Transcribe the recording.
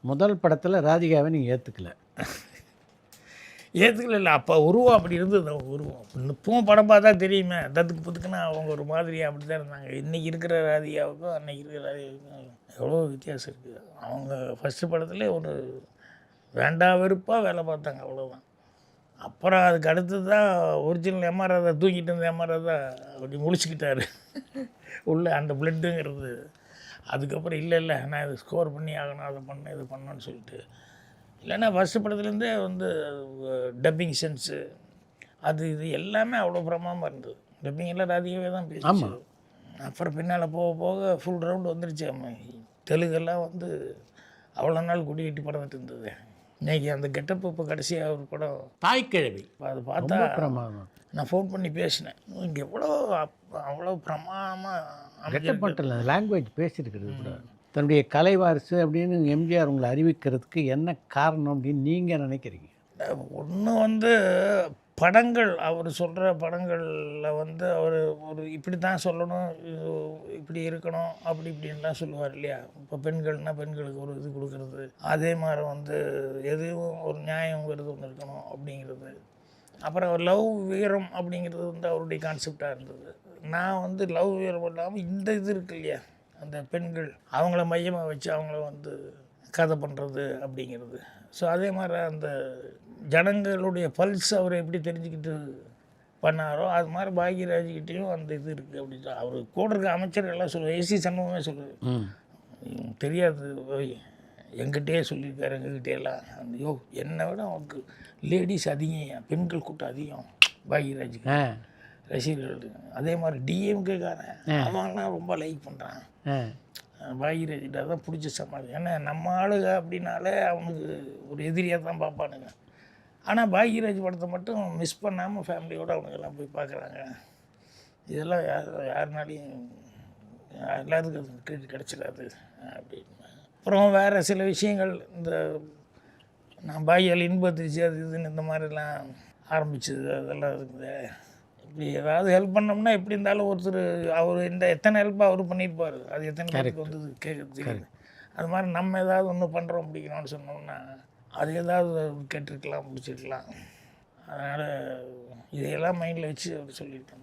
முதல் படத்தில் ராதிகாவை நீங்கள் ஏற்றுக்கல. ஏற்றுக்கல இல்லை, அப்போ உருவம் அப்படி இருந்தது. அவங்க உருவம் இப்பவும் படம் பார்த்தா தெரியுமே, தத்துக்கு புத்துக்குன்னா அவங்க ஒரு மாதிரியாக அப்படி தான் இருந்தாங்க. இன்றைக்கி இருக்கிற ராதிகாவுக்கும் அன்றைக்கி இருக்கிற ராதிகாவுக்கும் எவ்வளோ வித்தியாசம் இருக்குது. அவங்க ஃபஸ்ட்டு படத்துலேயே ஒரு வேண்டா வெறுப்பாக வேலை பார்த்தாங்க, அவ்வளோதான். அப்புறம் அதுக்கு அடுத்து தான் ஒரிஜினல் எம்ஆர் ராதா தூங்கிட்டு இருந்த எம்ஆர் ராதா அப்படி முழிச்சுக்கிட்டாரு உள்ள அந்த பிளட்டுங்கிறது. அதுக்கப்புறம் இல்லை நான் இது ஸ்கோர் பண்ணி ஆகணும், அதை பண்ணேன் இது பண்ணணும்னு சொல்லிட்டு. இல்லைன்னா ஃபஸ்ட்டு படத்துலேருந்தே வந்து டப்பிங் சென்ஸு அது இது எல்லாமே அவ்வளோ பிரமாதமாக இருந்தது. டப்பிங் எல்லாம் ராதிகாவே தான் பேசி. அப்புறம் பின்னால் போக போக ஃபுல் ரவுண்டு வந்துருச்சு. தெலுங்கெல்லாம் வந்து அவ்வளோ நாள் குடிக்கிட்டு பறந்துட்டு இருந்தது. இன்றைக்கி அந்த கெட்டப் இப்போ கடைசியாக ஒரு படம் தாய்க்கிழவி, அதை பார்த்தா பிரமாதம். நான் ஃபோன் பண்ணி பேசினேன், இங்கே அவ்வளோ பிரமாதமாக கெட்டப் மட்டும் இல்லை, லாங்குவேஜ் பேசியிருக்கிறது கூட. தன்னுடைய கலை வாரிசு அப்படின்னு எம்ஜிஆர் உங்களை அறிவிக்கிறதுக்கு என்ன காரணம் அப்படின்னு நீங்கள் நினைக்கிறீங்க? ஒன்று வந்து படங்கள், அவர் சொல்கிற படங்களில் வந்து அவர் ஒரு இப்படி தான் சொல்லணும், இப்படி இருக்கணும், அப்படி இப்படின்லாம் சொல்லுவார் இல்லையா. இப்போ பெண்கள்னால் பெண்களுக்கு ஒரு இது கொடுக்குறது, அதே மாதிரி வந்து எதுவும் ஒரு நியாயங்கிறது ஒன்று இருக்கணும் அப்படிங்கிறது. அப்புறம் லவ் வீரம் அப்படிங்கிறது வந்து அவருடைய கான்செப்டாக இருந்தது. நான் வந்து லவ் வீரம் இல்லாமல் இந்த இது இருக்கு இல்லையா, அந்த பெண்கள் அவங்கள மையமாக வச்சு அவங்கள வந்து கதை பண்ணுறது அப்படிங்கிறது. ஸோ அதே மாதிரி அந்த ஜனங்களுடைய பல்ஸ் அவர் எப்படி தெரிஞ்சுக்கிட்டு பண்ணாரோ அது மாதிரி பாக்யராஜ்கிட்டையும் அந்த இது இருக்குது அப்படி தான். அவர் கூட இருக்க அமைச்சர்கள்லாம் சொல்லுவார், ஏசி சண்முகமே சொல்லுவார், தெரியாது எங்கிட்டே சொல்லியிருக்காரு, எங்ககிட்டேலாம் அந்த யோ என்னை விட அவனுக்கு லேடிஸ் அதிகம், பெண்கள் கூட்டம் அதிகம் பாக்யராஜுக்கு ரசிகர்கள். அதே மாதிரி டிஎம்கேக்காரன் அவன்லாம் ரொம்ப லைக் பண்ணுறான் பாக்யராஜ்கிட்ட, தான் பிடிச்ச சமாளி. ஏன்னா நம்ம ஆளுங்க அப்படின்னாலே அவனுக்கு ஒரு எதிரியாக தான் பார்ப்பானுங்க. ஆனால் பாக்யராஜ் படத்தை மட்டும் மிஸ் பண்ணாமல் ஃபேமிலியோடு அவனுங்கெல்லாம் போய் பார்க்குறாங்க. இதெல்லாம் யாருனாலையும் எல்லாத்துக்கும் அது கிரெடிட் கிடச்சிடாது அப்படின்னு. அப்புறம் வேறு சில விஷயங்கள், இந்த நான் பாக்யால் இன்பத்திருச்சு அது இதுன்னு இந்த மாதிரிலாம் ஆரம்பிச்சது அதெல்லாம் இருக்குது. இப்படி ஏதாவது ஹெல்ப் பண்ணோம்னா எப்படி இருந்தாலும் ஒருத்தர் அவர் இந்த எத்தனை ஹெல்ப் அவர் பண்ணியிருப்பார், அது எத்தனை பேருக்கு வந்து கேட்குறது தெரியுது. அது மாதிரி நம்ம ஏதாவது ஒன்று பண்ணுறோம் பிடிக்கணும்னு சொன்னோம்னா அது ஏதாவது கேட்டிருக்கலாம், பிடிச்சிருக்கலாம். அதனால் இதையெல்லாம் மைண்டில் வச்சு அவர் சொல்லியிருக்கேன்.